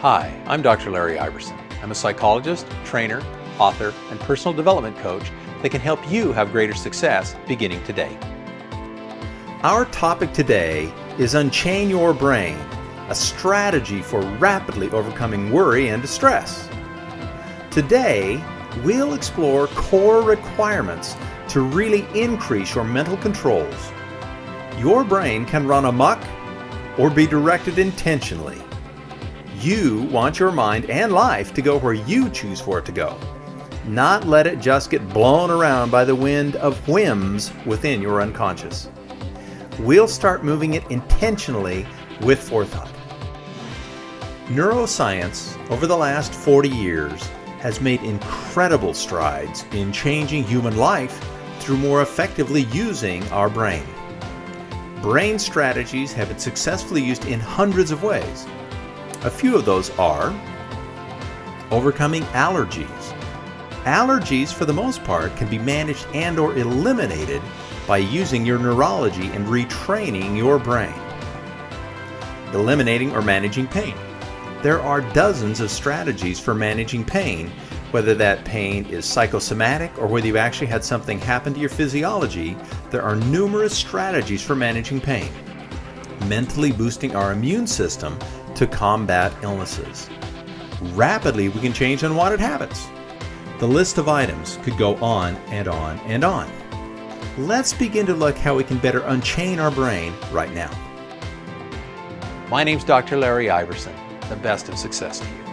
Hi, I'm Dr. Larry Iverson. I'm a psychologist, trainer, author, and personal development coach that can help you have greater success beginning today. Our topic today is Unchain Your Brain, a strategy for rapidly overcoming worry and distress. Today, we'll explore core requirements to really increase your mental controls. Your brain can run amok or be directed intentionally. You want your mind and life to go where you choose for it to go, not let it just get blown around by the wind of whims within your unconscious. We'll start moving it intentionally with forethought. Neuroscience over the last 40 years has made incredible strides in changing human life through more effectively using our brain. Brain strategies have been successfully used in hundreds of ways. A few of those are overcoming allergies. Allergies, for the most part, can be managed and or eliminated by using your neurology and retraining your brain. Eliminating or managing pain. There are dozens of strategies for managing pain, whether that pain is psychosomatic or whether you actually had something happen to your physiology. There are numerous strategies for managing pain. Mentally boosting our immune system to combat illnesses. Rapidly, we can change unwanted habits. The list of items could go on and on and on. Let's begin to look how we can better unchain our brain right now. My name's Dr. Larry Iverson. The best of success to you.